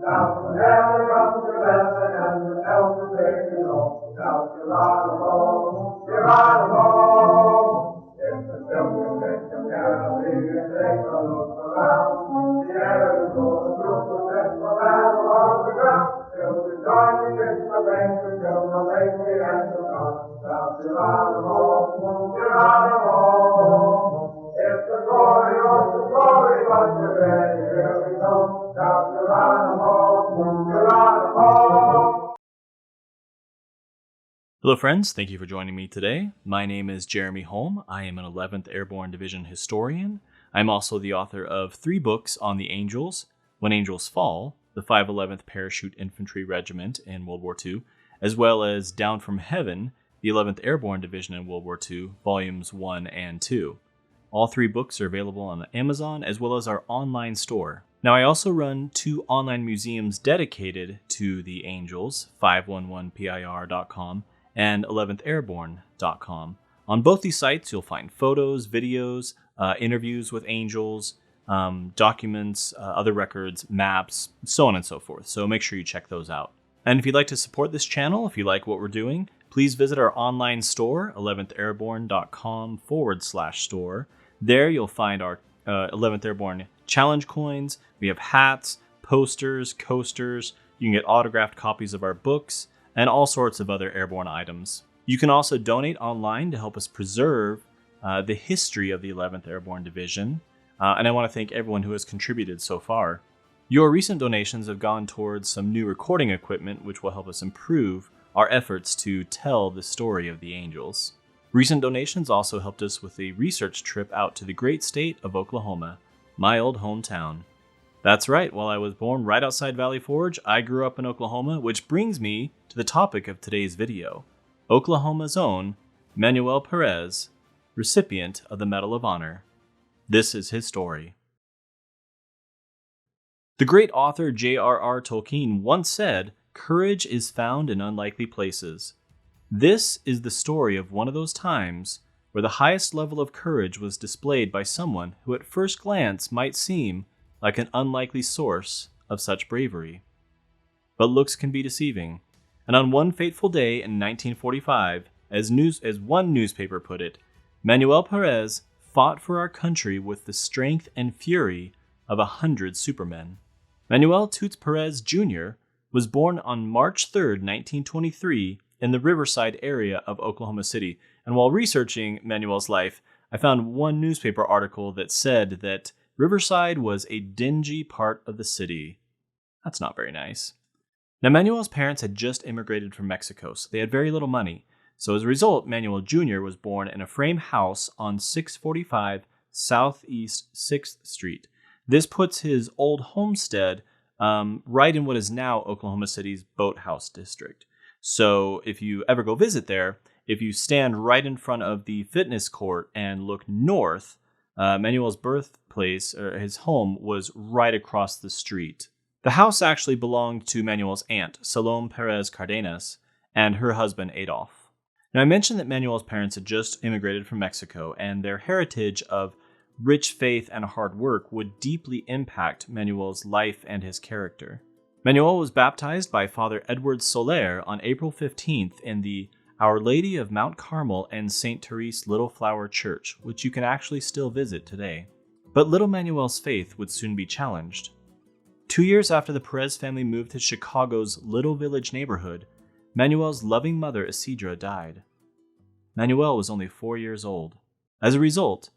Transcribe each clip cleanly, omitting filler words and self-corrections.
Down from heaven comes the blessing and the help to take you home. Down Geronimo, Geronimo. If the silken victim cannot leave you, take a look around. The air is full of troops and the battle on the ground. Till we join the kiss the bank until the lake we enter on. Down Geronimo, Geronimo. It's the glory of the glory, but you're ready, here we go. Down Geronimo, Geronimo. Hello friends, thank you for joining me today. My name is Jeremy Holm. I am an 11th Airborne Division historian. I'm also the author of 3 books on the Angels, When Angels Fall, the 511th Parachute Infantry Regiment in World War II, as well as Down from Heaven, the 11th Airborne Division in World War II, Volumes 1 and 2. All 3 books are available on Amazon as well as our online store. Now, I also run 2 online museums dedicated to the Angels, 511pir.com and 11thairborne.com. On both these sites, you'll find photos, videos, interviews with Angels, documents, other records, maps, so on and so forth. So make sure you check those out. And if you'd like to support this channel, if you like what we're doing, please visit our online store, 11thairborne.com/store. There you'll find our 11th Airborne challenge coins. We have hats, posters, coasters. You can get autographed copies of our books, and all sorts of other airborne items. You can also donate online to help us preserve the history of the 11th Airborne Division, and I want to thank everyone who has contributed so far. Your recent donations have gone towards some new recording equipment, which will help us improve our efforts to tell the story of the Angels. Recent donations also helped us with a research trip out to the great state of Oklahoma, my old hometown. That's right, while I was born right outside Valley Forge, I grew up in Oklahoma, which brings me to the topic of today's video, Oklahoma's own Manuel Pérez, recipient of the Medal of Honor. This is his story. The great author J.R.R. Tolkien once said, "Courage is found in unlikely places." This is the story of one of those times where the highest level of courage was displayed by someone who at first glance might seem like an unlikely source of such bravery. But looks can be deceiving, and on one fateful day in 1945, as one newspaper put it, Manuel Pérez fought for our country with the strength and fury of 100 supermen. Manuel Toots Pérez Jr. was born on March 3, 1923, in the Riverside area of Oklahoma City, and while researching Manuel's life, I found one newspaper article that said that Riverside was a dingy part of the city. That's not very nice. Now, Manuel's parents had just immigrated from Mexico, so they had very little money. So as a result, Manuel Jr. was born in a frame house on 645 Southeast 6th Street. This puts his old homestead right in what is now Oklahoma City's Boathouse District. So if you ever go visit there, if you stand right in front of the fitness court and look north, Manuel's birthplace, or his home, was right across the street. The house actually belonged to Manuel's aunt, Salome Perez Cardenas, and her husband, Adolf. Now, I mentioned that Manuel's parents had just immigrated from Mexico, and their heritage of rich faith and hard work would deeply impact Manuel's life and his character. Manuel was baptized by Father Edward Soler on April 15th in the Our Lady of Mount Carmel and St. Therese Little Flower Church, which you can actually still visit today. But little Manuel's faith would soon be challenged. 2 years after the Perez family moved to Chicago's Little Village neighborhood, Manuel's loving mother Isidra died. Manuel was only 4 years old. As a result,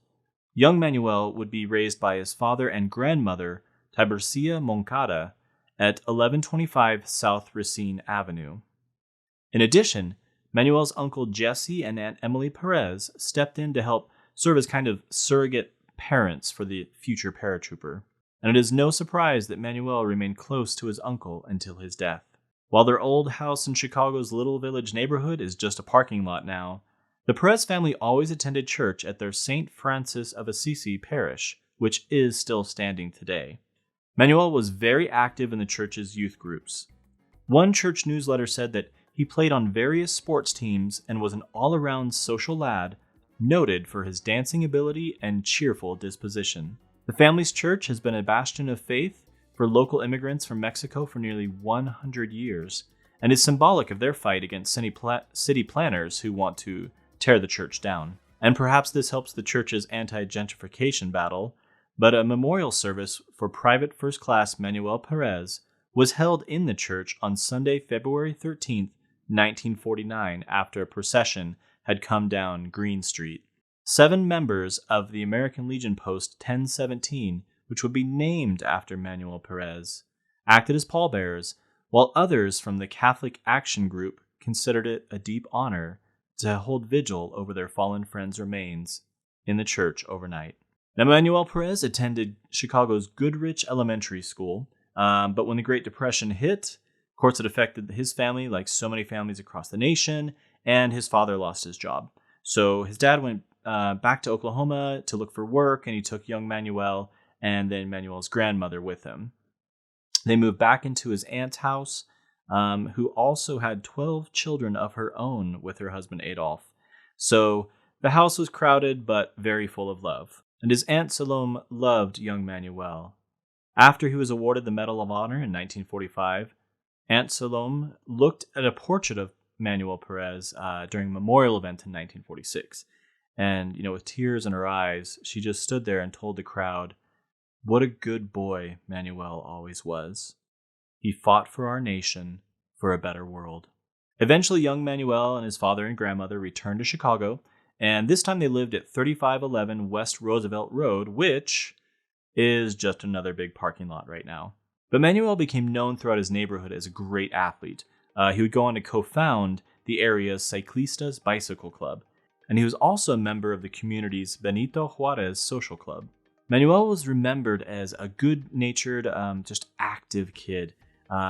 young Manuel would be raised by his father and grandmother, Tiburcia Moncada, at 1125 South Racine Avenue. In addition, Manuel's uncle Jesse and Aunt Emily Perez stepped in to help serve as kind of surrogate parents for the future paratrooper. And it is no surprise that Manuel remained close to his uncle until his death. While their old house in Chicago's Little Village neighborhood is just a parking lot now, the Perez family always attended church at their St. Francis of Assisi parish, which is still standing today. Manuel was very active in the church's youth groups. One church newsletter said that he played on various sports teams and was an all-around social lad, noted for his dancing ability and cheerful disposition. The family's church has been a bastion of faith for local immigrants from Mexico for nearly 100 years and is symbolic of their fight against city planners who want to tear the church down. And perhaps this helps the church's anti-gentrification battle, but a memorial service for Private First Class Manuel Pérez was held in the church on Sunday, February 13th, 1949, after a procession had come down Green Street. 7 members of the American Legion Post 1017, which would be named after Manuel Pérez, acted as pallbearers, while others from the Catholic Action Group considered it a deep honor to hold vigil over their fallen friend's remains in the church overnight. Now, Manuel Pérez attended Chicago's Goodrich Elementary School, but when the Great Depression hit, of course, it affected his family like so many families across the nation, and his father lost his job. So his dad went back to Oklahoma to look for work, and he took young Manuel and then Manuel's grandmother with him. They moved back into his aunt's house, who also had 12 children of her own with her husband Adolf. So the house was crowded but very full of love. And his Aunt Salome loved young Manuel. After he was awarded the Medal of Honor in 1945, Aunt Salome looked at a portrait of Manuel Pérez during a memorial event in 1946. And, with tears in her eyes, she just stood there and told the crowd, "What a good boy Manuel always was. He fought for our nation, for a better world." Eventually, young Manuel and his father and grandmother returned to Chicago, and this time they lived at 3511 West Roosevelt Road, which is just another big parking lot right now. But Manuel became known throughout his neighborhood as a great athlete. He would go on to co-found the area's Cyclistas Bicycle Club, and he was also a member of the community's Benito Juarez Social Club. Manuel was remembered as a good-natured, just active kid.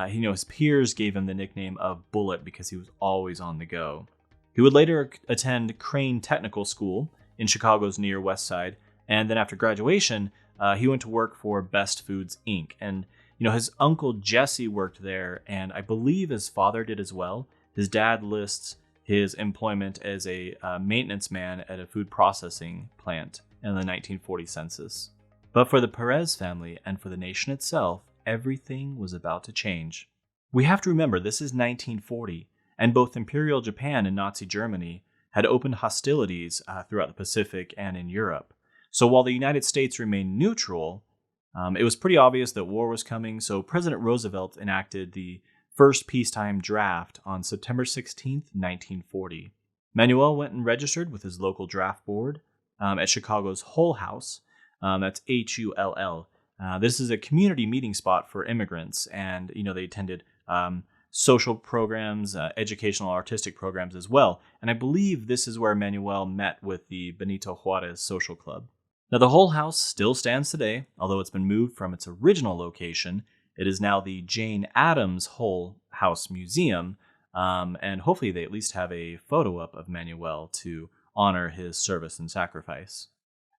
His peers gave him the nickname of Bullet because he was always on the go. He would later attend Crane Technical School in Chicago's near West Side, and then after graduation, he went to work for Best Foods, Inc. And, his uncle Jesse worked there, and I believe his father did as well. His dad lists his employment as a maintenance man at a food processing plant in the 1940 census. But for the Pérez family and for the nation itself, everything was about to change. We have to remember this is 1940, and both Imperial Japan and Nazi Germany had opened hostilities throughout the Pacific and in Europe. So while the United States remained neutral, it was pretty obvious that war was coming, so President Roosevelt enacted the first peacetime draft on September 16, 1940. Manuel went and registered with his local draft board at Chicago's Hull House. That's Hull. This is a community meeting spot for immigrants, and they attended social programs, educational, artistic programs as well. And I believe this is where Manuel met with the Benito Juarez Social Club. Now, the Hull House still stands today, although it's been moved from its original location. It is now the Jane Addams Hull House Museum, and hopefully they at least have a photo up of Manuel to honor his service and sacrifice.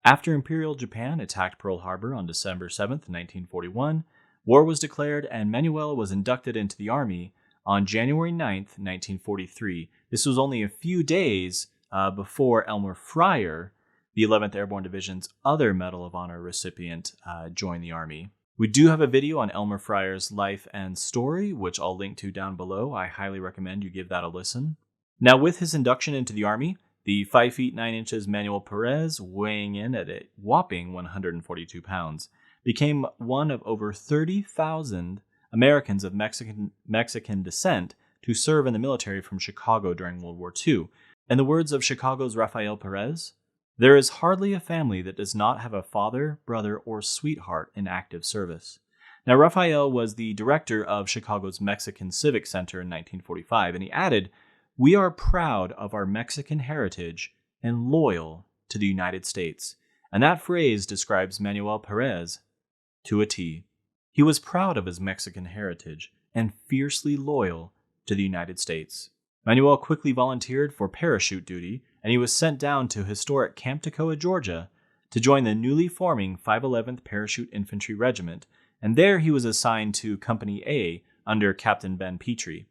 After Imperial Japan attacked Pearl Harbor on December 7th, 1941, war was declared and Manuel was inducted into the Army on January 9th, 1943. This was only a few days before Elmer Fryer, the 11th Airborne Division's other Medal of Honor recipient, joined the Army. We do have a video on Elmer Fryer's life and story, which I'll link to down below. I highly recommend you give that a listen. Now, with his induction into the Army, the 5 feet 9 inches Manuel Pérez, weighing in at a whopping 142 pounds, became one of over 30,000 Americans of Mexican descent to serve in the military from Chicago during World War II. In the words of Chicago's Rafael Pérez, "There is hardly a family that does not have a father, brother, or sweetheart in active service." Now, Rafael was the director of Chicago's Mexican Civic Center in 1945, and he added, "We are proud of our Mexican heritage and loyal to the United States." And that phrase describes Manuel Pérez to a T. He was proud of his Mexican heritage and fiercely loyal to the United States. Manuel quickly volunteered for parachute duty, and he was sent down to historic Camp Toccoa, Georgia, to join the newly forming 511th Parachute Infantry Regiment, and there he was assigned to Company A under Captain Ben Petrie.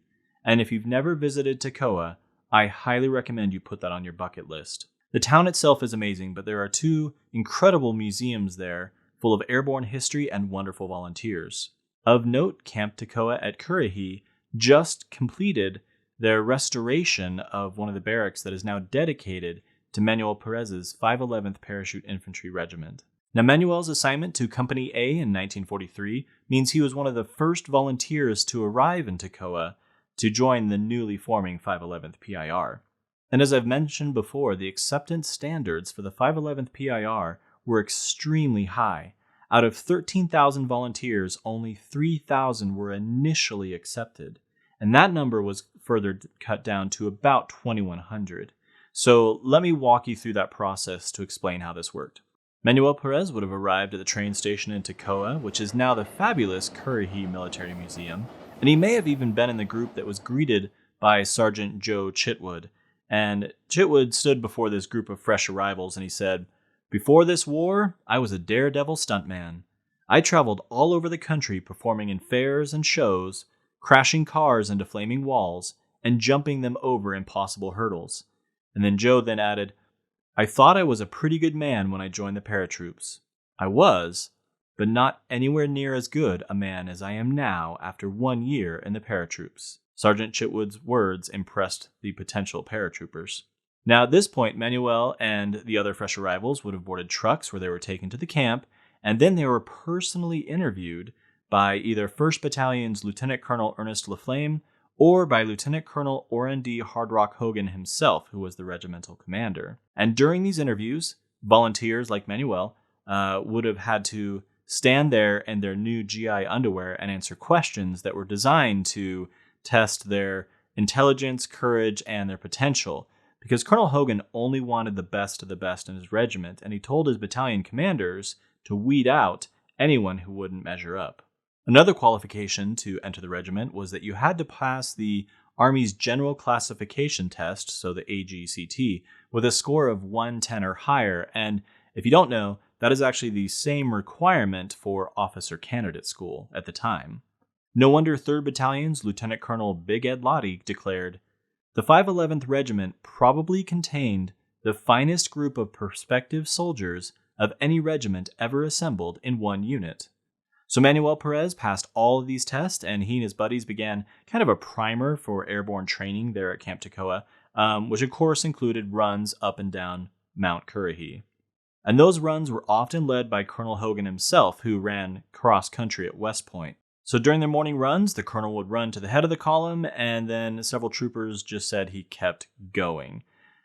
And if you've never visited Toccoa, I highly recommend you put that on your bucket list. The town itself is amazing, but there are 2 incredible museums there full of airborne history and wonderful volunteers. Of note, Camp Toccoa at Currahee just completed their restoration of one of the barracks that is now dedicated to Manuel Pérez's 511th Parachute Infantry Regiment. Now, Manuel's assignment to Company A in 1943 means he was one of the first volunteers to arrive in Toccoa to join the newly forming 511th PIR. And as I've mentioned before, the acceptance standards for the 511th PIR were extremely high. Out of 13,000 volunteers, only 3,000 were initially accepted, and that number was further cut down to about 2,100. So let me walk you through that process to explain how this worked. Manuel Pérez would have arrived at the train station in Toccoa, which is now the fabulous Currahee Military Museum, and he may have even been in the group that was greeted by Sergeant Joe Chitwood. And Chitwood stood before this group of fresh arrivals and he said, "Before this war, I was a daredevil stuntman. I traveled all over the country performing in fairs and shows, crashing cars into flaming walls, and jumping them over impossible hurdles." And then Joe then added, "I thought I was a pretty good man when I joined the paratroops. I was, but not anywhere near as good a man as I am now after 1 year in the paratroops." Sergeant Chitwood's words impressed the potential paratroopers. Now, at this point, Manuel and the other fresh arrivals would have boarded trucks where they were taken to the camp, and then they were personally interviewed by either 1st Battalion's Lieutenant Colonel Ernest Laflamme or by Lieutenant Colonel Orrin D. Hardrock Hogan himself, who was the regimental commander. And during these interviews, volunteers like Manuel would have had to stand there in their new GI underwear and answer questions that were designed to test their intelligence, courage, and their potential. Because Colonel Hogan only wanted the best of the best in his regiment, and he told his battalion commanders to weed out anyone who wouldn't measure up. Another qualification to enter the regiment was that you had to pass the Army's General Classification Test, so the AGCT, with a score of 110 or higher, and if you don't know, that is actually the same requirement for Officer Candidate School at the time. No wonder 3rd Battalion's Lieutenant Colonel Big Ed Lottie declared, "The 511th Regiment probably contained the finest group of prospective soldiers of any regiment ever assembled in one unit." So Manuel Pérez passed all of these tests, and he and his buddies began kind of a primer for airborne training there at Camp Toccoa, which of course included runs up and down Mount Currahee. And those runs were often led by Colonel Hogan himself, who ran cross-country at West Point. So during their morning runs, the colonel would run to the head of the column, and then several troopers just said he kept going.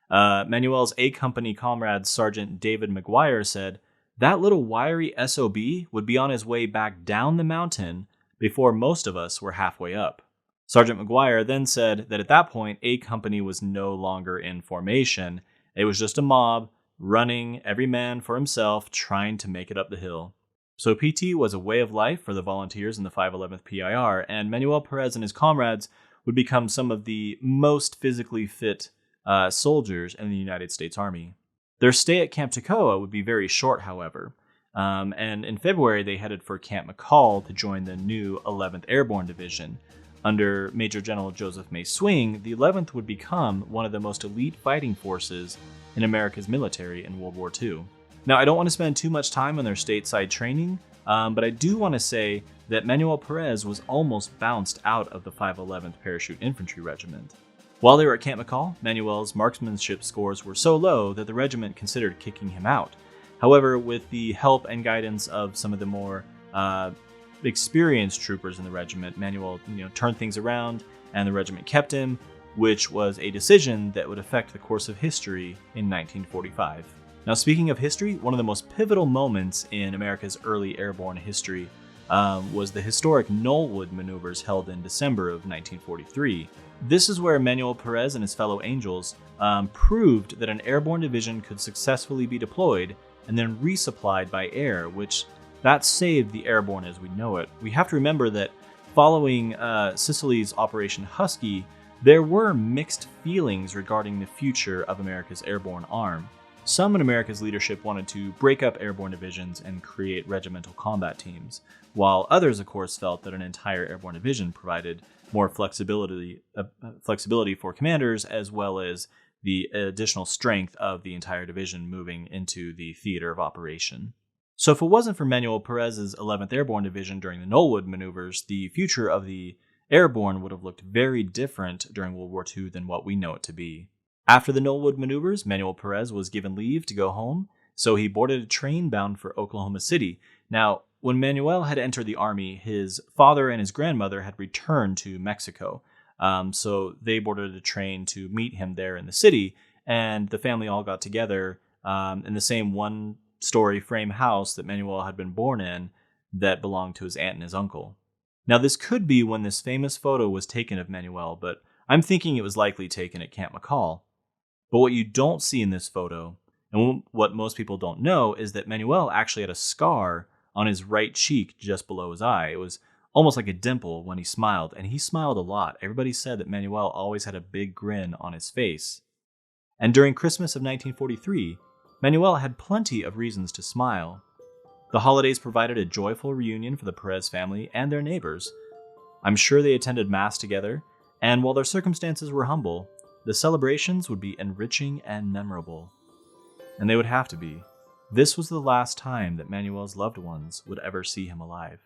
Manuel's A-Company comrade, Sergeant David McGuire, said, "That little wiry SOB would be on his way back down the mountain before most of us were halfway up." Sergeant McGuire then said that at that point, A-Company was no longer in formation. It was just a mob running, every man for himself, trying to make it up the hill. So PT was a way of life for the volunteers in the 511th PIR, and Manuel Pérez and his comrades would become some of the most physically fit soldiers in the United States Army. Their stay at Camp Toccoa would be very short, however, and in February they headed for Camp McCall to join the new 11th Airborne Division. Under Major General Joseph May Swing, the 11th would become one of the most elite fighting forces in America's military in World War II. Now, I don't want to spend too much time on their stateside training, but I do want to say that Manuel Pérez was almost bounced out of the 511th Parachute Infantry Regiment. While they were at Camp McCall, Manuel's marksmanship scores were so low that the regiment considered kicking him out. However, with the help and guidance of some of the more experienced troopers in the regiment, Manuel turned things around, and the regiment kept him, which was a decision that would affect the course of history in 1945. Now, speaking of history, one of the most pivotal moments in America's early airborne history was the historic Knollwood maneuvers held in December of 1943. This is where Manuel Pérez and his fellow Angels proved that an airborne division could successfully be deployed and then resupplied by air, which that saved the airborne as we know it. We have to remember that following Sicily's Operation Husky, there were mixed feelings regarding the future of America's airborne arm. Some in America's leadership wanted to break up airborne divisions and create regimental combat teams, while others, of course, felt that an entire airborne division provided more flexibility for commanders, as well as the additional strength of the entire division moving into the theater of operation. So if it wasn't for Manuel Pérez's 11th Airborne Division during the Knollwood maneuvers, the future of the Airborne would have looked very different during World War II than what we know it to be. After the Knollwood maneuvers, Manuel Pérez was given leave to go home, so he boarded a train bound for Oklahoma City. Now, when Manuel had entered the Army, his father and his grandmother had returned to Mexico, so they boarded a train to meet him there in the city, and the family all got together in the same one-story frame house that Manuel had been born in that belonged to his aunt and his uncle. Now, this could be when this famous photo was taken of Manuel, but I'm thinking it was likely taken at Camp McCall. But what you don't see in this photo, and what most people don't know, is that Manuel actually had a scar on his right cheek just below his eye. It was almost like a dimple when he smiled, and he smiled a lot. Everybody said that Manuel always had a big grin on his face. And during Christmas of 1943, Manuel had plenty of reasons to smile. The holidays provided a joyful reunion for the Pérez family and their neighbors. I'm sure they attended Mass together, and while their circumstances were humble, the celebrations would be enriching and memorable. And they would have to be. This was the last time that Manuel's loved ones would ever see him alive.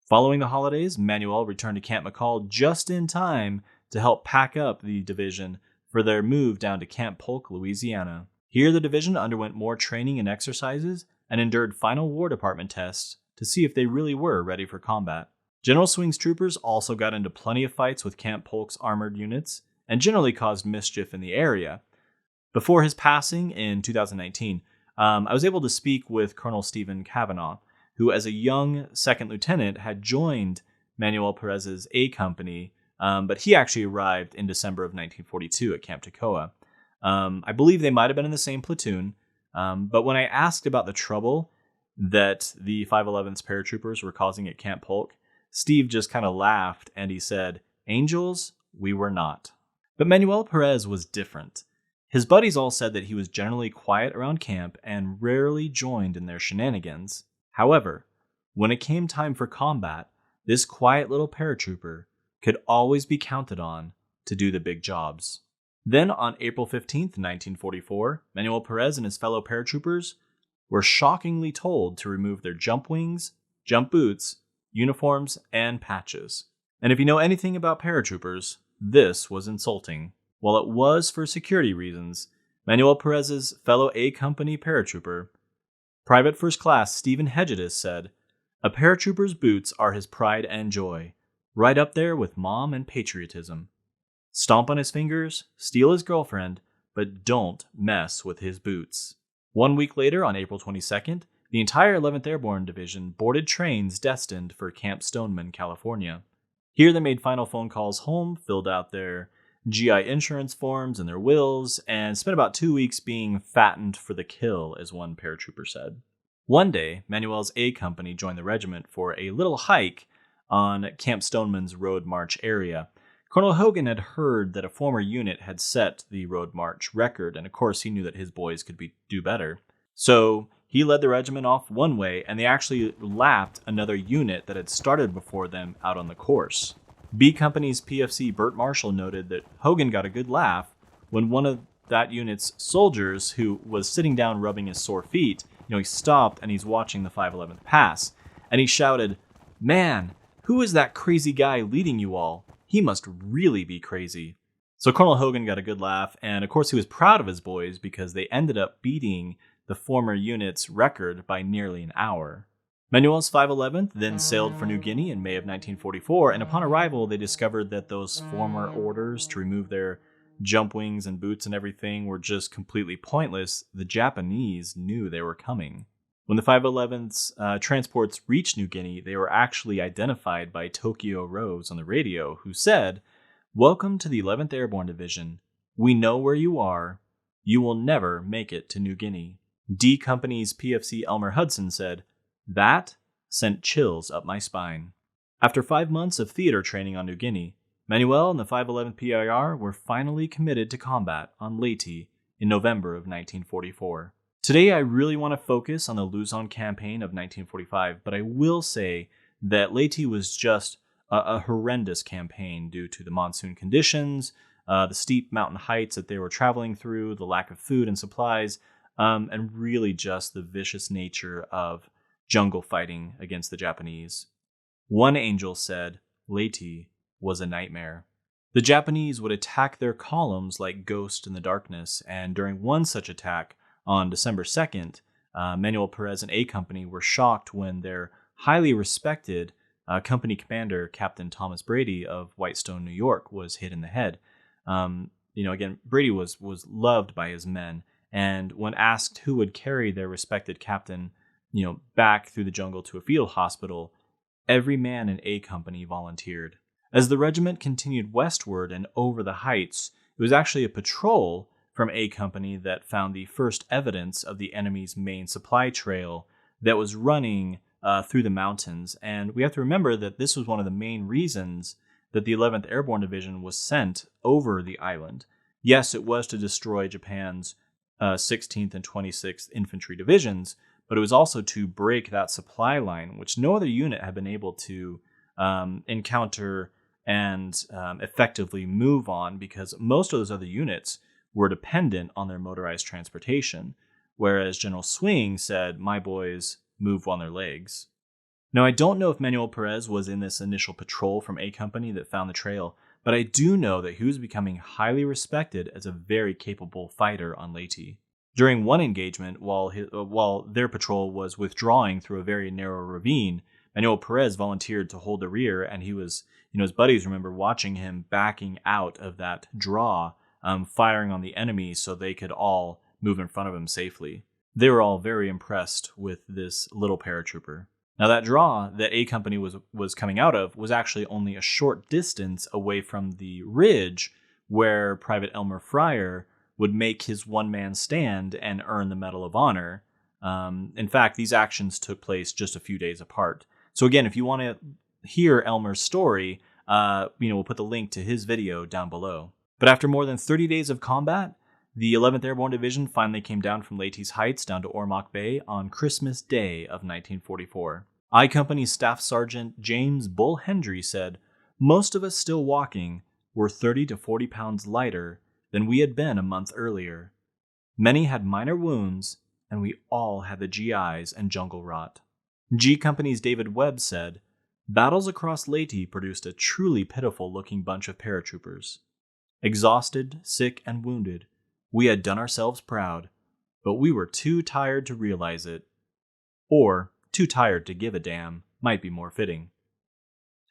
Following the holidays, Manuel returned to Camp McCall just in time to help pack up the division for their move down to Camp Polk, Louisiana. Here, the division underwent more training and exercises and endured final War Department tests to see if they really were ready for combat. General Swing's troopers also got into plenty of fights with Camp Polk's armored units and generally caused mischief in the area. Before his passing in 2019, I was able to speak with Colonel Stephen Cavanaugh, who as a young second lieutenant had joined Manuel Pérez's A Company, but he actually arrived in December of 1942 at Camp Toccoa. I believe they might have been in the same platoon, but when I asked about the trouble that the 511th's paratroopers were causing at Camp Polk, Steve just kind of laughed and he said, "Angels, we were not." But Manuel Pérez was different. His buddies all said that he was generally quiet around camp and rarely joined in their shenanigans. However, when it came time for combat, this quiet little paratrooper could always be counted on to do the big jobs. Then on April 15th, 1944, Manuel Pérez and his fellow paratroopers were shockingly told to remove their jump wings, jump boots, uniforms, and patches. And if you know anything about paratroopers, this was insulting. While it was for security reasons, Manuel Pérez's fellow A Company paratrooper, Private First Class Stephen Hedges, said, "A paratrooper's boots are his pride and joy, right up there with mom and patriotism. Stomp on his fingers, steal his girlfriend, but don't mess with his boots." 1 week later, on April 22nd, the entire 11th Airborne Division boarded trains destined for Camp Stoneman, California. Here they made final phone calls home, filled out their GI insurance forms and their wills, and spent about 2 weeks being fattened for the kill, as one paratrooper said. One day, Manuel's A Company joined the regiment for a little hike on Camp Stoneman's road march area. Colonel Hogan had heard that a former unit had set the road march record, and of course he knew that his boys could do better. So he led the regiment off one way, and they actually lapped another unit that had started before them out on the course. B Company's PFC Burt Marshall noted that Hogan got a good laugh when one of that unit's soldiers, who was sitting down rubbing his sore feet, he stopped and he's watching the 511th pass, and he shouted, "Man, who is that crazy guy leading you all? He must really be crazy." So Colonel Hogan got a good laugh, and of course he was proud of his boys because they ended up beating the former unit's record by nearly an hour. Manuel's 511th then sailed for New Guinea in May of 1944, and upon arrival they discovered that those former orders to remove their jump wings and boots and everything were just completely pointless. The Japanese knew they were coming. When the 511th's transports reached New Guinea, they were actually identified by Tokyo Rose on the radio, who said, "Welcome to the 11th Airborne Division. We know where you are. You will never make it to New Guinea." D Company's PFC Elmer Hudson said, "That sent chills up my spine." After 5 months of theater training on New Guinea, Manuel and the 511th PIR were finally committed to combat on Leyte in November of 1944. Today, I really want to focus on the Luzon campaign of 1945, but I will say that Leyte was just a horrendous campaign due to the monsoon conditions, the steep mountain heights that they were traveling through, the lack of food and supplies, and really just the vicious nature of jungle fighting against the Japanese. One angel said Leyte was a nightmare. The Japanese would attack their columns like ghosts in the darkness, and during one such attack on December 2nd, Manuel Pérez and A Company were shocked when their highly respected company commander, Captain Thomas Brady of Whitestone, New York, was hit in the head. Again, Brady was loved by his men, and when asked who would carry their respected captain, back through the jungle to a field hospital, every man in A Company volunteered. As the regiment continued westward and over the heights, it was actually a patrol from A Company that found the first evidence of the enemy's main supply trail that was running through the mountains. And we have to remember that this was one of the main reasons that the 11th Airborne Division was sent over the island. Yes, it was to destroy Japan's 16th and 26th Infantry Divisions, but it was also to break that supply line, which no other unit had been able to encounter and effectively move on, because most of those other units were dependent on their motorized transportation, whereas General Swing said, "My boys move on their legs." Now, I don't know if Manuel Pérez was in this initial patrol from A Company that found the trail, but I do know that he was becoming highly respected as a very capable fighter on Leyte. During one engagement, while their patrol was withdrawing through a very narrow ravine, Manuel Pérez volunteered to hold the rear, and he was, his buddies remember watching him backing out of that draw, firing on the enemy so they could all move in front of him safely. They were all very impressed with this little paratrooper. Now, that draw that A Company was coming out of was actually only a short distance away from the ridge where Private Elmer Fryer would make his one-man stand and earn the Medal of Honor. In fact, these actions took place just a few days apart. So again, if you want to hear Elmer's story, we'll put the link to his video down below. But after more than 30 days of combat, the 11th Airborne Division finally came down from Leyte's Heights down to Ormoc Bay on Christmas Day of 1944. I Company's Staff Sergeant James Bull Hendry said, "Most of us still walking were 30 to 40 pounds lighter than we had been a month earlier. Many had minor wounds, and we all had the GIs and jungle rot." G Company's David Webb said, "Battles across Leyte produced a truly pitiful-looking bunch of paratroopers. Exhausted, sick, and wounded, we had done ourselves proud, but we were too tired to realize it. Or, too tired to give a damn, might be more fitting."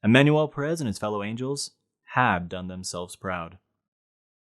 Manuel Pérez and his fellow angels had done themselves proud.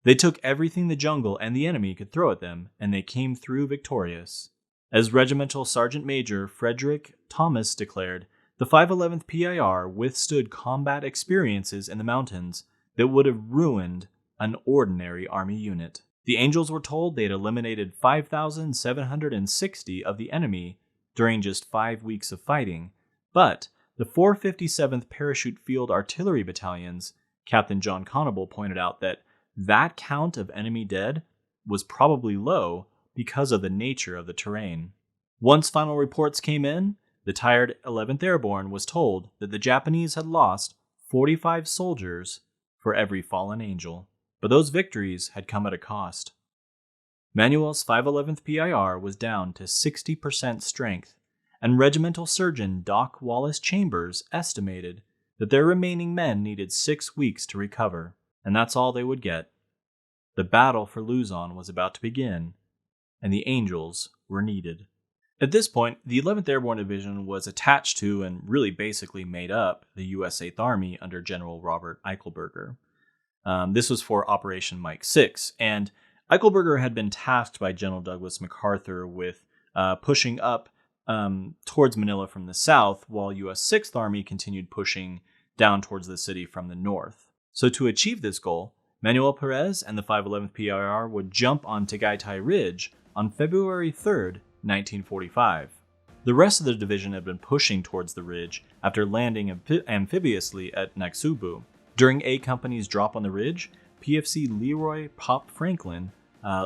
They took everything the jungle and the enemy could throw at them, and they came through victorious. As Regimental Sergeant Major Frederick Thomas declared, the 511th PIR withstood combat experiences in the mountains that would have ruined an ordinary Army unit. The Angels were told they had eliminated 5,760 of the enemy during just 5 weeks of fighting, but the 457th Parachute Field Artillery Battalions, Captain John Conable pointed out that count of enemy dead was probably low because of the nature of the terrain. Once final reports came in, the tired 11th Airborne was told that the Japanese had lost 45 soldiers for every fallen angel. But those victories had come at a cost. Manuel's 511th PIR was down to 60% strength, and Regimental Surgeon Doc Wallace Chambers estimated that their remaining men needed 6 weeks to recover, and that's all they would get. The battle for Luzon was about to begin, and the Angels were needed. At this point, the 11th Airborne Division was attached to and really basically made up the U.S. 8th Army under General Robert Eichelberger. This was for Operation Mike 6, and Eichelberger had been tasked by General Douglas MacArthur with pushing up towards Manila from the south, while U.S. 6th Army continued pushing down towards the city from the north. So to achieve this goal, Manuel Pérez and the 511th PIR would jump on Tagaytay Ridge on February 3rd, 1945. The rest of the division had been pushing towards the ridge after landing amphibiously at Nagsubu. During A Company's drop on the ridge, PFC Leroy Pop Franklin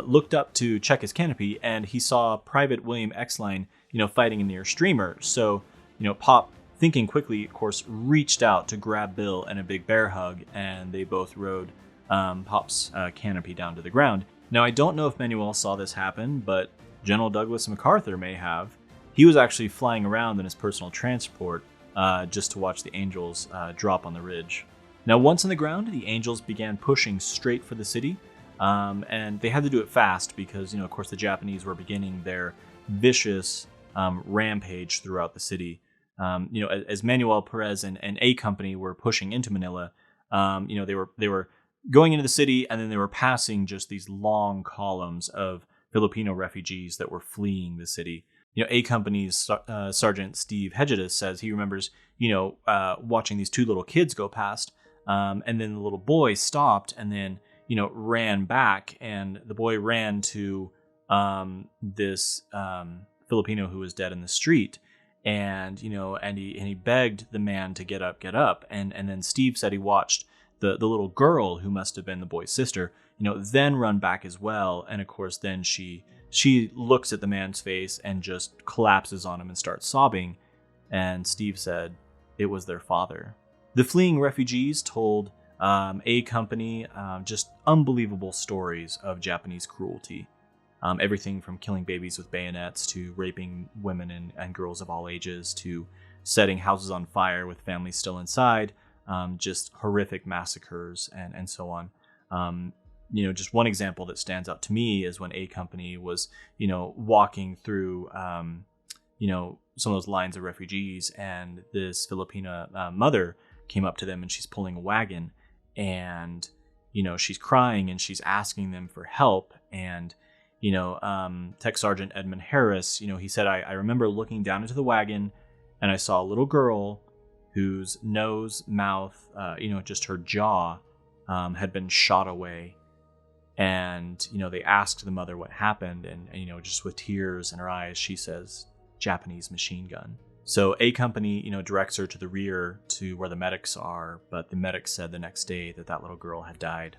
looked up to check his canopy, and he saw Private William Exline, fighting near streamer. So, Pop, thinking quickly, of course, reached out to grab Bill and a big bear hug, and they both rode Pop's canopy down to the ground. Now, I don't know if Manuel saw this happen, but General Douglas MacArthur may have. He was actually flying around in his personal transport just to watch the Angels drop on the ridge. Now, once on the ground, the Angels began pushing straight for the city, and they had to do it fast because, of course, the Japanese were beginning their vicious rampage throughout the city. As Manuel Pérez and A Company were pushing into Manila, they were going into the city, and then they were passing just these long columns of Filipino refugees that were fleeing the city. A Company's Sergeant Steve Hedges says he remembers, watching these two little kids go past, and then the little boy stopped and then, ran back, and the boy ran to this Filipino who was dead in the street, and he begged the man to get up, and then Steve said he watched the little girl, who must have been the boy's sister, then run back as well, and of course then she looks at the man's face and just collapses on him and starts sobbing, and Steve said it was their father. The fleeing refugees told A Company just unbelievable stories of Japanese cruelty. Everything from killing babies with bayonets to raping women and girls of all ages to setting houses on fire with families still inside, just horrific massacres and so on. Just one example that stands out to me is when A Company was, walking through, some of those lines of refugees, and this Filipina mother came up to them, and she's pulling a wagon, and, she's crying and she's asking them for help. And, Tech Sergeant Edmund Harris, he said, I remember looking down into the wagon, and I saw a little girl whose nose, mouth, just her jaw had been shot away. And, they asked the mother what happened, and, just with tears in her eyes, she says, Japanese machine gun. So A Company, directs her to the rear to where the medics are, but the medics said the next day that little girl had died.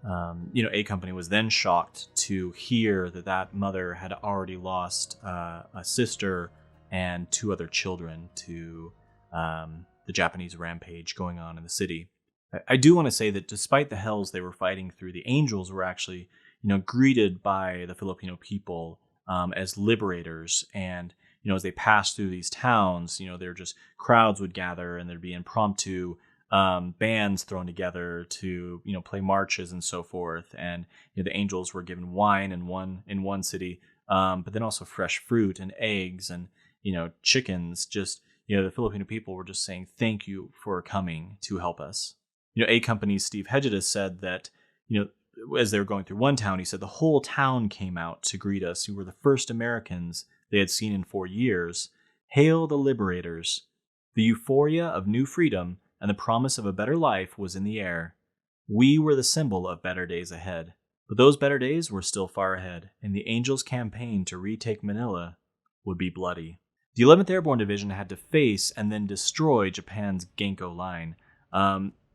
A Company was then shocked to hear that mother had already lost a sister and two other children to the Japanese rampage going on in the city. I do want to say that despite the hells they were fighting through, the Angels were actually, greeted by the Filipino people as liberators. And, as they passed through these towns, there just crowds would gather, and there'd be impromptu bands thrown together to, play marches and so forth. And, the Angels were given wine in one city, but then also fresh fruit and eggs and, chickens. Just, the Filipino people were just saying, thank you for coming to help us. A Company's Steve Hedges said that, as they were going through one town, he said the whole town came out to greet us. We were the first Americans they had seen in 4 years. Hail the liberators. The euphoria of new freedom and the promise of a better life was in the air. We were the symbol of better days ahead. But those better days were still far ahead, and the Angels' campaign to retake Manila would be bloody. The 11th Airborne Division had to face and then destroy Japan's Genko line.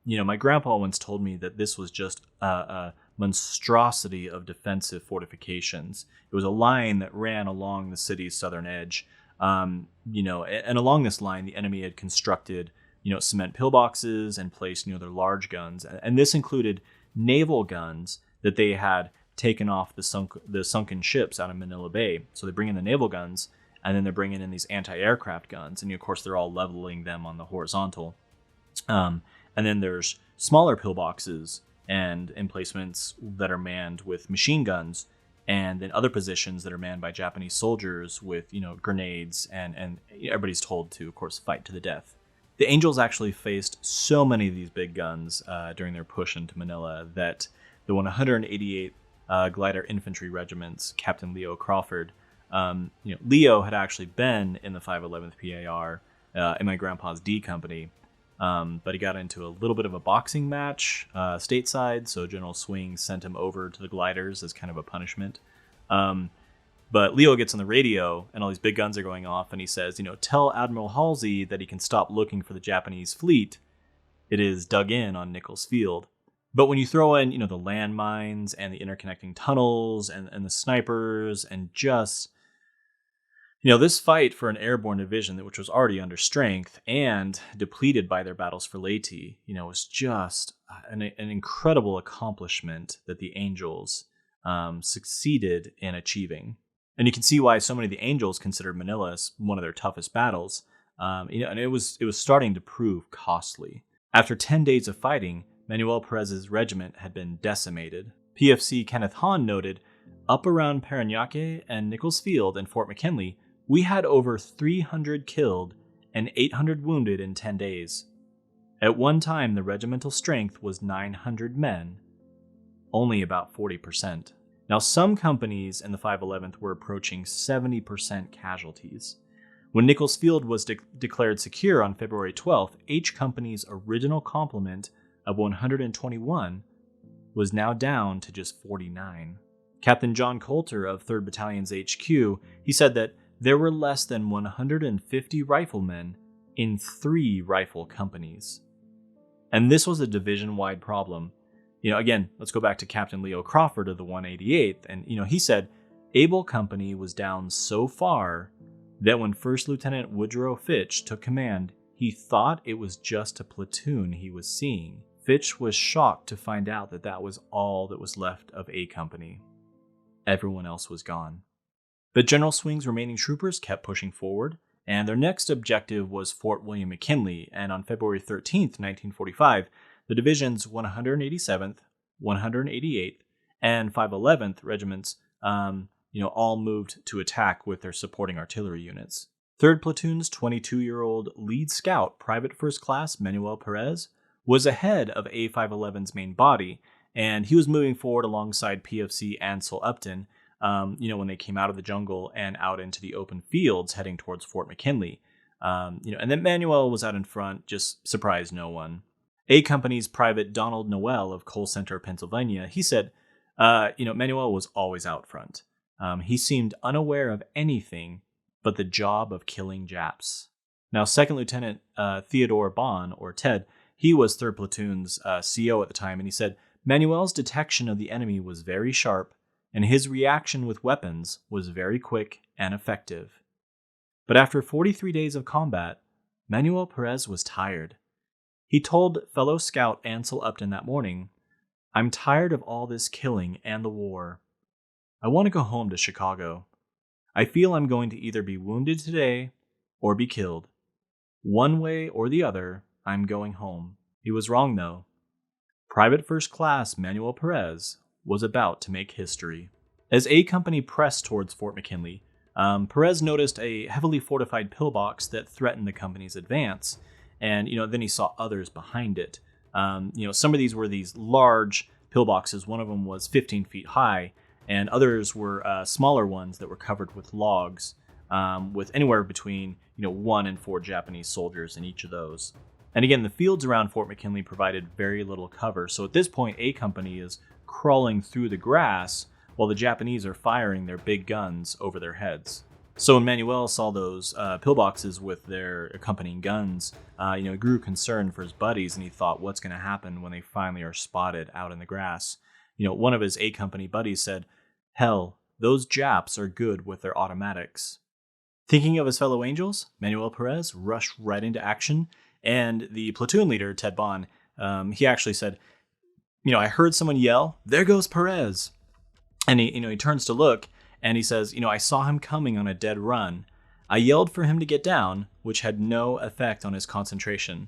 My grandpa once told me that this was just a monstrosity of defensive fortifications. It was a line that ran along the city's southern edge. And along this line, the enemy had constructed, cement pillboxes and placed, their large guns. And this included naval guns that they had taken off the sunken ships out of Manila Bay. So they bring in the naval guns, and then they're bringing in these anti-aircraft guns. And, of course, they're all leveling them on the horizontal. And then there's smaller pillboxes and emplacements that are manned with machine guns, and then other positions that are manned by Japanese soldiers with, grenades, and everybody's told to, of course, fight to the death. The Angels actually faced so many of these big guns during their push into Manila that the 188th Glider Infantry Regiment's Captain Leo Crawford, Leo had actually been in the 511th PAR in my grandpa's D Company. But he got into a little bit of a boxing match stateside, so General Swing sent him over to the gliders as kind of a punishment. But Leo gets on the radio, and all these big guns are going off, and he says, tell Admiral Halsey that he can stop looking for the Japanese fleet. It is dug in on Nichols Field. But when you throw in, the landmines and the interconnecting tunnels and the snipers and just... this fight for an airborne division, which was already under strength and depleted by their battles for Leyte, was just an incredible accomplishment that the Angels succeeded in achieving. And you can see why so many of the Angels considered Manila as one of their toughest battles. And it was starting to prove costly. After 10 days of fighting, Manuel Pérez's regiment had been decimated. PFC Kenneth Hahn noted, "Up around Parañaque and Nichols Field and Fort McKinley, we had over 300 killed and 800 wounded in 10 days. At one time, the regimental strength was 900 men, only about 40%. Now, some companies in the 511th were approaching 70% casualties. When Nichols Field was declared secure on February 12th, H Company's original complement of 121 was now down to just 49. Captain John Coulter of 3rd Battalion's HQ, he said that there were less than 150 riflemen in 3 rifle companies. And this was a division-wide problem. Again, let's go back to Captain Leo Crawford of the 188th, and he said Able Company was down so far that when First Lieutenant Woodrow Fitch took command, he thought it was just a platoon he was seeing. Fitch was shocked to find out that that was all that was left of A Company. Everyone else was gone. But General Swing's remaining troopers kept pushing forward, and their next objective was Fort William McKinley, and on February 13th, 1945, the division's 187th, 188th, and 511th regiments all moved to attack with their supporting artillery units. 3rd Platoon's 22-year-old lead scout, Private First Class Manuel Pérez, was ahead of A511's main body, and he was moving forward alongside PFC Ansel Upton, when they came out of the jungle and out into the open fields heading towards Fort McKinley. And then Manuel was out in front, just surprised no one. A Company's Private Donald Noel of Coal Center, Pennsylvania, he said, Manuel was always out front. He seemed unaware of anything but the job of killing Japs. Now, 2nd Lieutenant Theodore Bond, or Ted, he was 3rd Platoon's CO at the time, and he said, Manuel's detection of the enemy was very sharp, and his reaction with weapons was very quick and effective. But after 43 days of combat, Manuel Pérez was tired. He told fellow scout Ansel Upton that morning, "I'm tired of all this killing and the war. I want to go home to Chicago. I feel I'm going to either be wounded today or be killed. One way or the other, I'm going home." He was wrong, though. Private First Class Manuel Pérez was about to make history. As A Company pressed towards Fort McKinley, Pérez noticed a heavily fortified pillbox that threatened the company's advance, and then he saw others behind it. Some of these were these large pillboxes. One of them was 15 feet high, and others were smaller ones that were covered with logs, with anywhere between 1 and 4 Japanese soldiers in each of those. And again, the fields around Fort McKinley provided very little cover, so at this point, A Company is crawling through the grass while the Japanese are firing their big guns over their heads. So when Manuel saw those pillboxes with their accompanying guns, he grew concerned for his buddies, and he thought, what's going to happen when they finally are spotted out in the grass? One of his A Company buddies said, "Hell, those Japs are good with their automatics." Thinking of his fellow Angels, Manuel Pérez rushed right into action, and the platoon leader, Ted Bond, he actually said, "I heard someone yell, 'There goes Pérez!'" And he turns to look, and he says, "I saw him coming on a dead run. I yelled for him to get down, which had no effect on his concentration."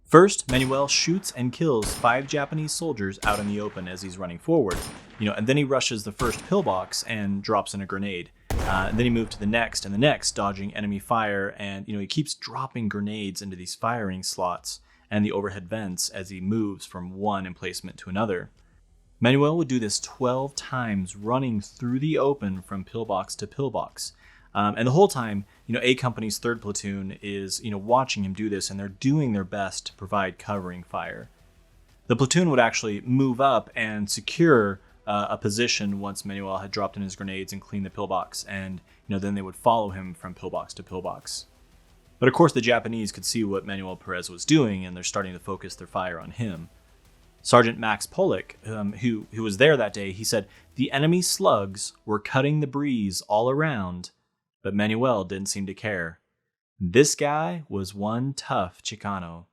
First, Manuel shoots and kills 5 Japanese soldiers out in the open as he's running forward, and then he rushes the first pillbox and drops in a grenade. And then he moved to the next and the next, dodging enemy fire, and he keeps dropping grenades into these firing slots and the overhead vents as he moves from one emplacement to another. Manuel would do this 12 times, running through the open from pillbox to pillbox. And the whole time, A Company's 3rd Platoon is, watching him do this, and they're doing their best to provide covering fire. The platoon would actually move up and secure a position once Manuel had dropped in his grenades and cleaned the pillbox, and then they would follow him from pillbox to pillbox. But of course, the Japanese could see what Manuel Pérez was doing, and they're starting to focus their fire on him. Sergeant Max Pollock, who was there that day, he said, "The enemy slugs were cutting the breeze all around, but Manuel didn't seem to care. This guy was one tough Chicano."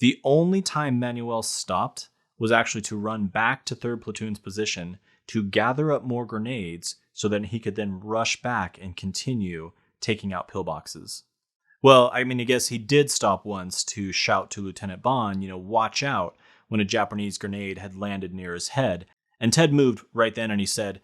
The only time Manuel stopped was actually to run back to 3rd Platoon's position to gather up more grenades so that he could then rush back and continue taking out pillboxes. Well, I mean, I guess he did stop once to shout to Lieutenant Bond, watch out, when a Japanese grenade had landed near his head. And Ted moved right then and he said,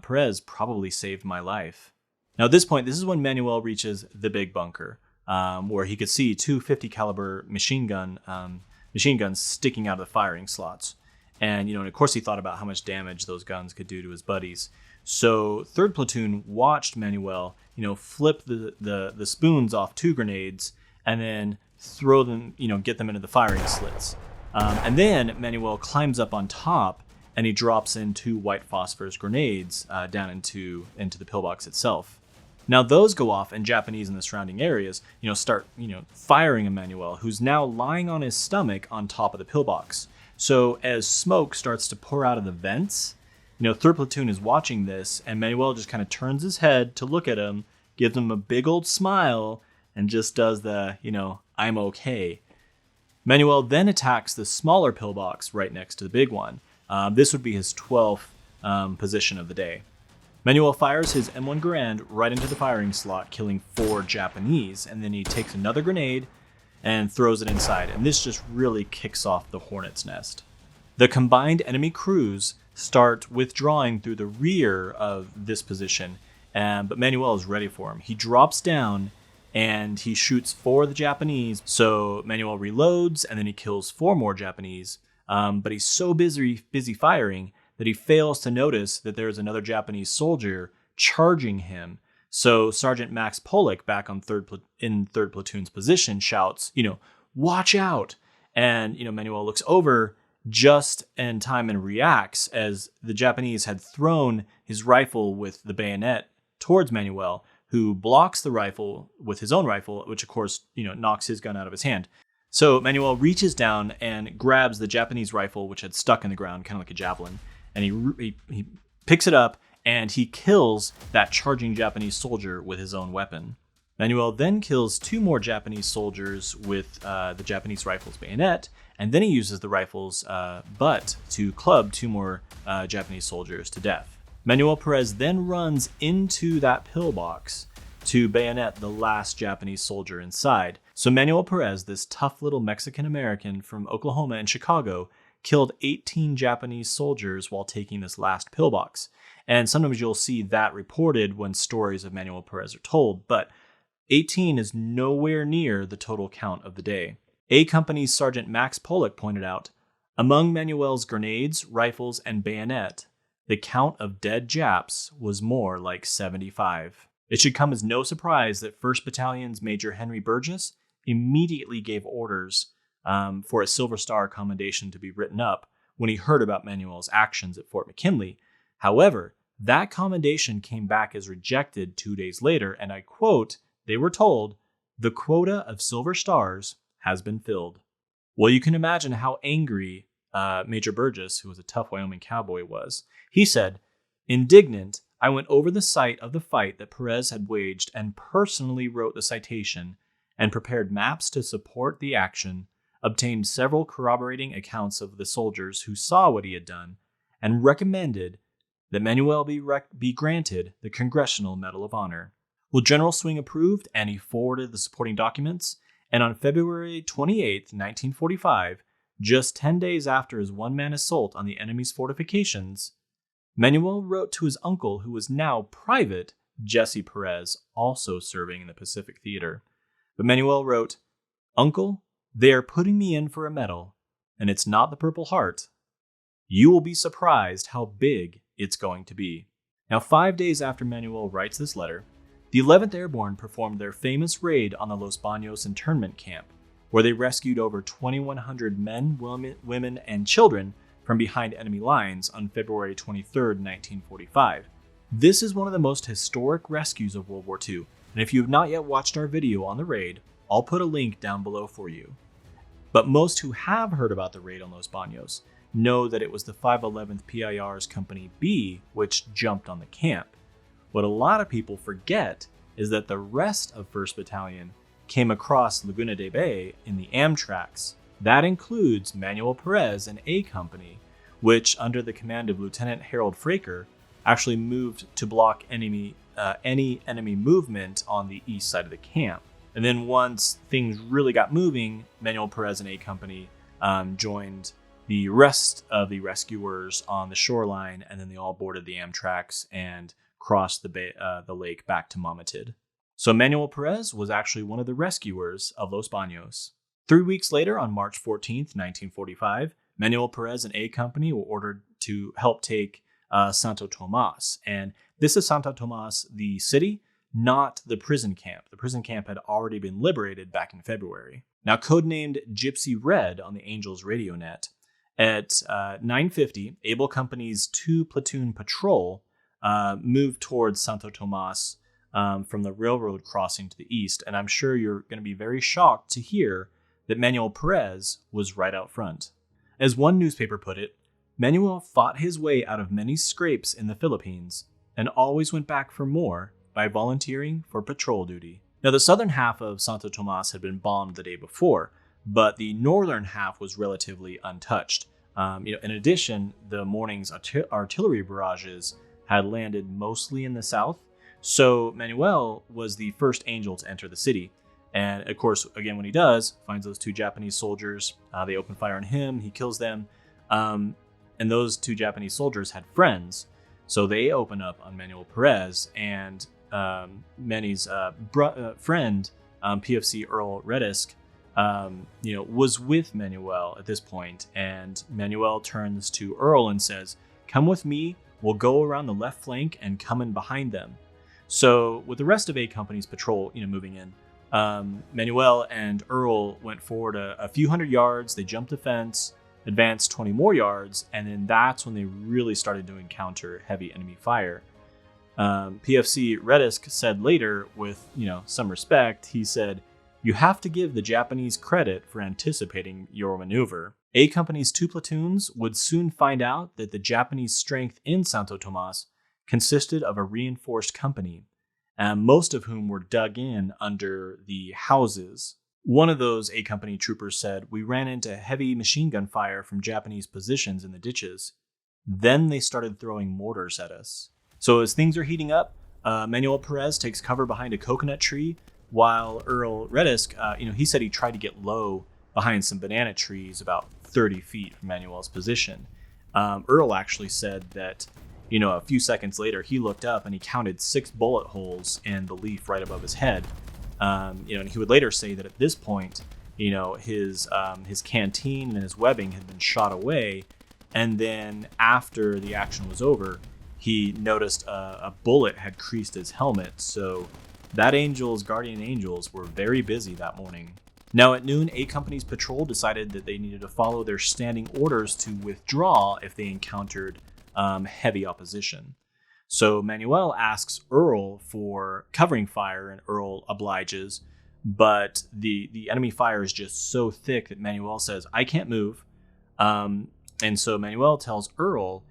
Perez probably saved my life. Now, at this point, this is when Manuel reaches the big bunker, where he could see two 50 caliber machine guns sticking out of the firing slots. And, and of course he thought about how much damage those guns could do to his buddies. So 3rd Platoon watched Manuel, flip the spoons off 2 grenades and then throw them, get them into the firing slits. And then Manuel climbs up on top and he drops in 2 white phosphorus grenades down into the pillbox itself. Now those go off and Japanese in the surrounding areas, start, firing at Manuel, who's now lying on his stomach on top of the pillbox. So as smoke starts to pour out of the vents, 3rd Platoon is watching this, and Manuel just kind of turns his head to look at him, gives him a big old smile, and just does the, I'm okay. Manuel then attacks the smaller pillbox right next to the big one. This would be his 12th position of the day. Manuel fires his M1 Garand right into the firing slot, killing 4 Japanese, and then he takes another grenade and throws it inside, and this just really kicks off the hornet's nest. The combined enemy crews start withdrawing through the rear of this position, but Manuel is ready for him. He drops down and he shoots 4 of the Japanese, so Manuel reloads and then he kills 4 more Japanese, but he's so busy firing that he fails to notice that there is another Japanese soldier charging him. So Sergeant Max Pollock, back on in 3rd Platoon's position, shouts, watch out. And, Manuel looks over just in time and reacts as the Japanese had thrown his rifle with the bayonet towards Manuel, who blocks the rifle with his own rifle, which of course, knocks his gun out of his hand. So Manuel reaches down and grabs the Japanese rifle, which had stuck in the ground, kind of like a javelin, and he picks it up and he kills that charging Japanese soldier with his own weapon. Manuel then kills 2 more Japanese soldiers with the Japanese rifle's bayonet, and then he uses the rifle's butt to club 2 more Japanese soldiers to death. Manuel Pérez then runs into that pillbox to bayonet the last Japanese soldier inside. So Manuel Pérez, this tough little Mexican-American from Oklahoma and Chicago, killed 18 Japanese soldiers while taking this last pillbox. And sometimes you'll see that reported when stories of Manuel Pérez are told, but 18 is nowhere near the total count of the day. A Company's Sergeant Max Pollock pointed out, among Manuel's grenades, rifles, and bayonet, the count of dead Japs was more like 75. It should come as no surprise that 1st Battalion's Major Henry Burgess immediately gave orders for a Silver Star commendation to be written up when he heard about Manuel's actions at Fort McKinley. However, that commendation came back as rejected 2 days later, and I quote, they were told, the quota of Silver Stars has been filled. Well, you can imagine how angry Major Burgess, who was a tough Wyoming cowboy, was. He said, indignant, I went over the site of the fight that Pérez had waged and personally wrote the citation and prepared maps to support the action, obtained several corroborating accounts of the soldiers who saw what he had done, and recommended that Manuel be granted the Congressional Medal of Honor. Well, General Swing approved, and he forwarded the supporting documents, and on February 28, 1945, just 10 days after his one-man assault on the enemy's fortifications, Manuel wrote to his uncle, who was now Private Jesse Pérez, also serving in the Pacific Theater. But Manuel wrote, Uncle, they are putting me in for a medal, and it's not the Purple Heart. You will be surprised how big it's going to be. Now, 5 days after Manuel writes this letter, the 11th Airborne performed their famous raid on the Los Baños internment camp, where they rescued over 2,100 men, women, and children from behind enemy lines on February 23, 1945. This is one of the most historic rescues of World War II, and if you have not yet watched our video on the raid, I'll put a link down below for you. But most who have heard about the raid on Los Baños know that it was the 511th PIR's Company B which jumped on the camp. What a lot of people forget is that the rest of 1st Battalion came across Laguna de Bay in the Amtraks. That includes Manuel Pérez and A Company, which, under the command of Lieutenant Harold Fraker, actually moved to block any enemy movement on the east side of the camp. And then once things really got moving, Manuel Pérez and A Company joined the rest of the rescuers on the shoreline, and then they all boarded the Amtraks and crossed the lake back to Mamatid. So Manuel Pérez was actually one of the rescuers of Los Baños. 3 weeks later, on March 14th, 1945, Manuel Pérez and A Company were ordered to help take Santo Tomas. And this is Santo Tomas, the city, not the prison camp. The prison camp had already been liberated back in February. Now, codenamed Gypsy Red on the Angels radio net, at 9:50, Able Company's 2-platoon patrol moved towards Santo Tomas from the railroad crossing to the east. And I'm sure you're going to be very shocked to hear that Manuel Pérez was right out front. As one newspaper put it, Manuel fought his way out of many scrapes in the Philippines and always went back for more by volunteering for patrol duty. Now, the southern half of Santo Tomas had been bombed the day before, but the northern half was relatively untouched. In addition, the morning's artillery barrages had landed mostly in the south, so Manuel was the first Angel to enter the city. And of course, again, when he does, finds those 2 Japanese soldiers. They open fire on him. He kills them. And those 2 Japanese soldiers had friends. So they open up on Manuel Pérez, and Manny's friend, PFC Earl Redisk, was with Manuel at this point. And Manuel turns to Earl and says, "Come with me. We'll go around the left flank and come in behind them." So with the rest of A Company's patrol, moving in, Manuel and Earl went forward a few hundred yards. They jumped the fence, advanced 20 more yards, and then that's when they really started to encounter heavy enemy fire. PFC Redisk said later, with some respect, he said, "You have to give the Japanese credit for anticipating your maneuver." A Company's 2 platoons would soon find out that the Japanese strength in Santo Tomas consisted of a reinforced company, most of whom were dug in under the houses. One of those A Company troopers said, "We ran into heavy machine gun fire from Japanese positions in the ditches. Then they started throwing mortars at us." So as things are heating up, Manuel Pérez takes cover behind a coconut tree, while Earl Redisk, he said he tried to get low behind some banana trees about 30 feet from Manuel's position. Earl actually said that a few seconds later, he looked up and he counted 6 bullet holes in the leaf right above his head. And he would later say that at this point, his canteen and his webbing had been shot away. And then after the action was over, he noticed a bullet had creased his helmet. So that guardian angels were very busy that morning. Now at noon, A Company's patrol decided that they needed to follow their standing orders to withdraw if they encountered heavy opposition. So Manuel asks Earl for covering fire, and Earl obliges, but the enemy fire is just so thick that Manuel says, "I can't move." And so Manuel tells Earl,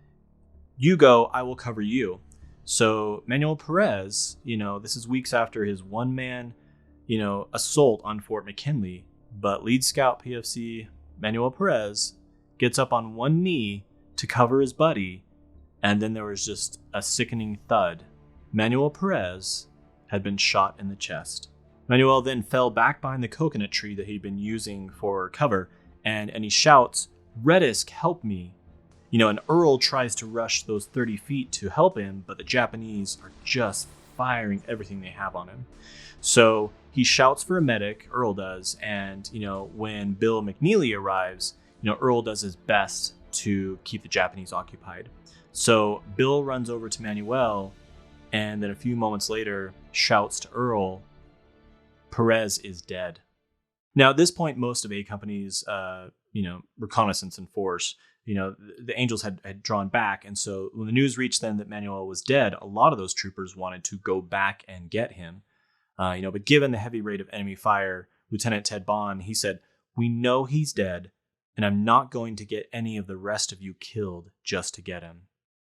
"You go, I will cover you." So Manuel Pérez, this is weeks after his one-man, assault on Fort McKinley, but lead scout PFC Manuel Pérez gets up on one knee to cover his buddy. And then there was just a sickening thud. Manuel Pérez had been shot in the chest. Manuel then fell back behind the coconut tree that he'd been using for cover, and he shouts, "Redisk, help me." And Earl tries to rush those 30 feet to help him, but the Japanese are just firing everything they have on him. So he shouts for a medic, Earl does, and when Bill McNeely arrives, Earl does his best to keep the Japanese occupied. So Bill runs over to Manuel, and then a few moments later shouts to Earl, "Pérez is dead." Now at this point, most of A Company's reconnaissance and force, the Angels had drawn back, and so when the news reached them that Manuel was dead, a lot of those troopers wanted to go back and get him. But given the heavy rate of enemy fire, Lieutenant Ted Bond, he said, "We know he's dead, and I'm not going to get any of the rest of you killed just to get him."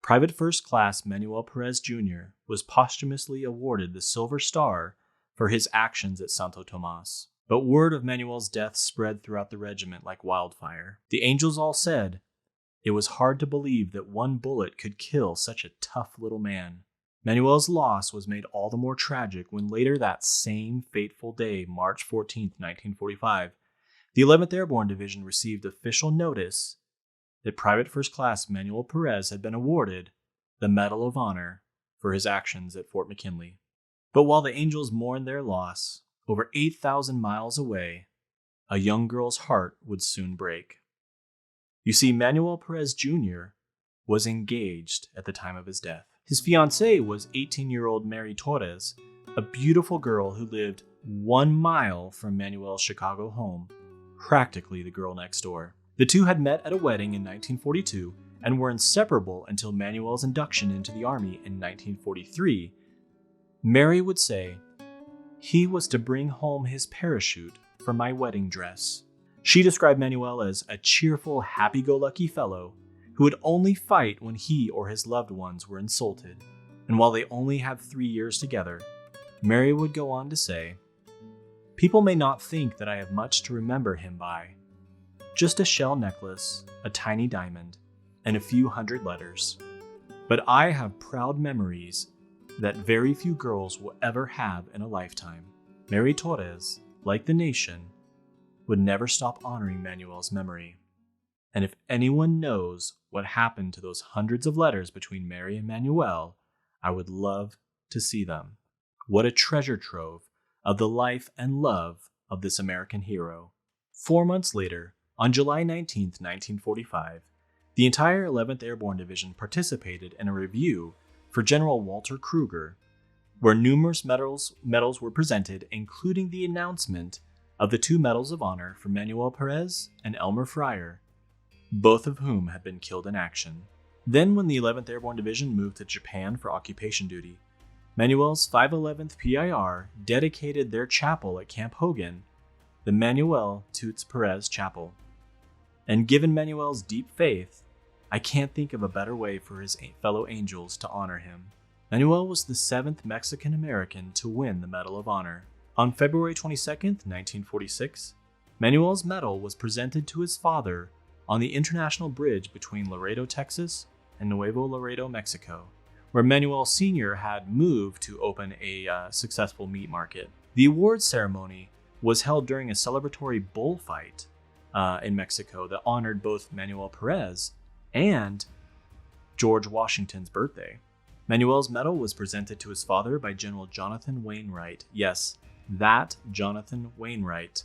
Private First Class Manuel Pérez Jr. was posthumously awarded the Silver Star for his actions at Santo Tomas. But word of Manuel's death spread throughout the regiment like wildfire. The Angels all said, It was hard to believe that one bullet could kill such a tough little man. Manuel's loss was made all the more tragic when later that same fateful day, March 14, 1945, the 11th Airborne Division received official notice that Private First Class Manuel Pérez had been awarded the Medal of Honor for his actions at Fort McKinley. But while the Angels mourned their loss, over 8,000 miles away, a young girl's heart would soon break. You see, Manuel Pérez Jr. was engaged at the time of his death. His fiancée was 18-year-old Mary Torres, a beautiful girl who lived 1 mile from Manuel's Chicago home, practically the girl next door. The two had met at a wedding in 1942 and were inseparable until Manuel's induction into the Army in 1943. Mary would say, "He was to bring home his parachute for my wedding dress." She described Manuel as a cheerful, happy-go-lucky fellow who would only fight when he or his loved ones were insulted. And while they only had 3 years together, Mary would go on to say, "People may not think that I have much to remember him by. Just a shell necklace, a tiny diamond, and a few hundred letters. But I have proud memories that very few girls will ever have in a lifetime." Mary Torres, like the nation, would never stop honoring Manuel's memory. And if anyone knows what happened to those hundreds of letters between Mary and Manuel, I would love to see them. What a treasure trove of the life and love of this American hero. 4 months later, on July 19, 1945, the entire 11th Airborne Division participated in a review for General Walter Kruger, where numerous medals were presented, including the announcement of the 2 Medals of Honor for Manuel Pérez and Elmer Fryer, both of whom had been killed in action. Then, when the 11th Airborne Division moved to Japan for occupation duty, Manuel's 511th PIR dedicated their chapel at Camp Hogan, the Manuel Toots Pérez Chapel. And given Manuel's deep faith, I can't think of a better way for his fellow angels to honor him. Manuel was the 7th Mexican-American to win the Medal of Honor. On February 22, 1946, Manuel's medal was presented to his father on the international bridge between Laredo, Texas and Nuevo Laredo, Mexico, where Manuel Sr. had moved to open a successful meat market. The awards ceremony was held during a celebratory bullfight in Mexico that honored both Manuel Pérez and George Washington's birthday. Manuel's medal was presented to his father by General Jonathan Wainwright. Yes, that Jonathan Wainwright,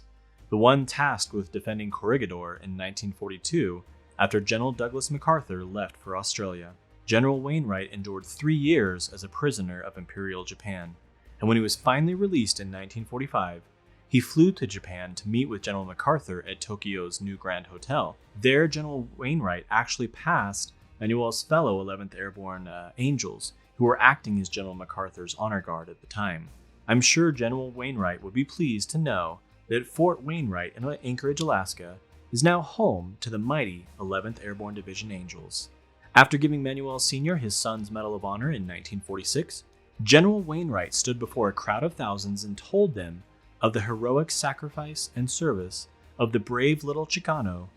the one tasked with defending Corregidor in 1942 after General Douglas MacArthur left for Australia. General Wainwright endured 3 years as a prisoner of Imperial Japan, and when he was finally released in 1945, he flew to Japan to meet with General MacArthur at Tokyo's New Grand Hotel. There, General Wainwright actually passed Manuel's fellow 11th Airborne Angels, who were acting as General MacArthur's honor guard at the time. I'm sure General Wainwright would be pleased to know that Fort Wainwright in Anchorage, Alaska, is now home to the mighty 11th Airborne Division Angels. After giving Manuel Sr. his son's Medal of Honor in 1946, General Wainwright stood before a crowd of thousands and told them of the heroic sacrifice and service of the brave little Chicano,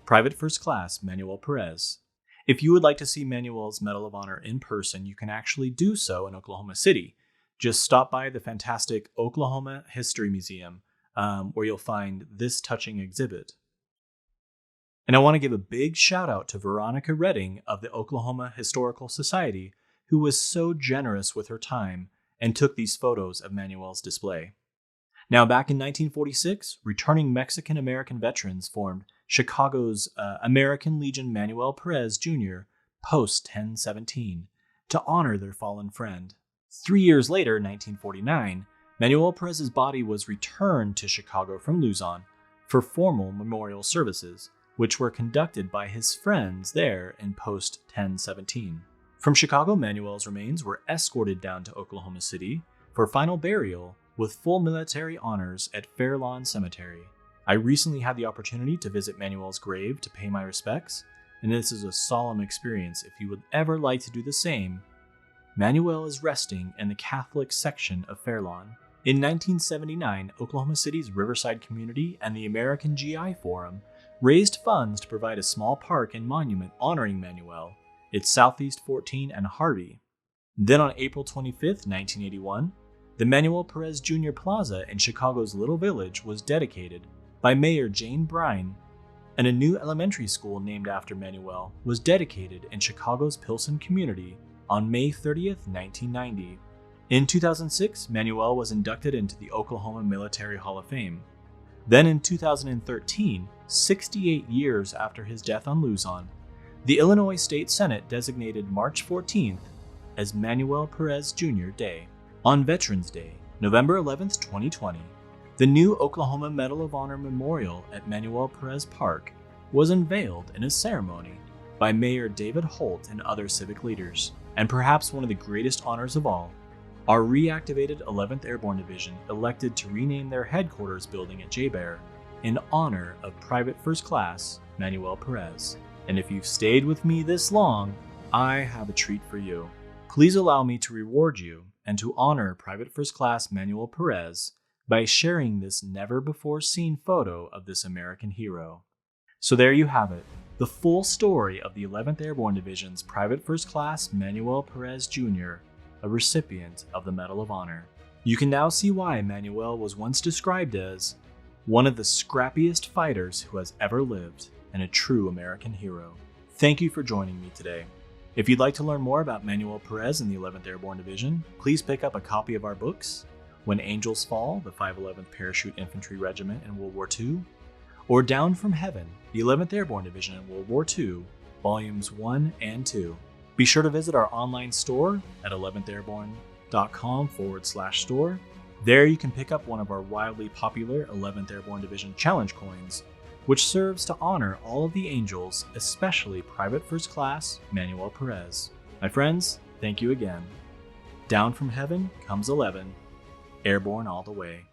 Private First Class Manuel Pérez. If you would like to see Manuel's Medal of Honor in person, you can actually do so in Oklahoma City. Just stop by the fantastic Oklahoma History Museum, where you'll find this touching exhibit. And I want to give a big shout out to Veronica Redding of the Oklahoma Historical Society, who was so generous with her time and took these photos of Manuel's display. Now, back in 1946, returning Mexican-American veterans formed Chicago's American Legion Manuel Pérez Jr. Post 1017 to honor their fallen friend. 3 years later, 1949, Manuel Pérez's body was returned to Chicago from Luzon for formal memorial services, which were conducted by his friends there in Post 1017. From Chicago, Manuel's remains were escorted down to Oklahoma City for final burial with full military honors at Fairlawn Cemetery. I recently had the opportunity to visit Manuel's grave to pay my respects, and this is a solemn experience. If you would ever like to do the same, Manuel is resting in the Catholic section of Fairlawn. In 1979, Oklahoma City's Riverside community and the American GI Forum raised funds to provide a small park and monument honoring Manuel at Southeast 14 and Harvey. Then on April 25, 1981, the Manuel Pérez Jr. Plaza in Chicago's Little Village was dedicated by Mayor Jane Bryan, and a new elementary school named after Manuel was dedicated in Chicago's Pilsen community on May 30, 1990. In 2006, Manuel was inducted into the Oklahoma Military Hall of Fame. Then in 2013, 68 years after his death on Luzon, the Illinois State Senate designated March 14th as Manuel Pérez Jr. Day. On Veterans Day, November 11, 2020, the new Oklahoma Medal of Honor Memorial at Manuel Pérez Park was unveiled in a ceremony by Mayor David Holt and other civic leaders. And perhaps one of the greatest honors of all, our reactivated 11th Airborne Division elected to rename their headquarters building at J-Bear in honor of Private First Class Manuel Pérez. And if you've stayed with me this long, I have a treat for you. Please allow me to reward you and to honor Private First Class Manuel Pérez by sharing this never-before-seen photo of this American hero. So there you have it, the full story of the 11th Airborne Division's Private First Class Manuel Pérez Jr., a recipient of the Medal of Honor. You can now see why Manuel was once described as one of the scrappiest fighters who has ever lived and a true American hero. Thank you for joining me today. If you'd like to learn more about Manuel Pérez and the 11th Airborne Division, please pick up a copy of our books, When Angels Fall, the 511th Parachute Infantry Regiment in World War II, or Down from Heaven, the 11th Airborne Division in World War II, Volumes 1 and 2. Be sure to visit our online store at 11thairborne.com/store. There you can pick up one of our wildly popular 11th Airborne Division Challenge coins, which serves to honor all of the angels, especially Private First Class Manuel Pérez. My friends, thank you again. Down from heaven comes 11, airborne all the way.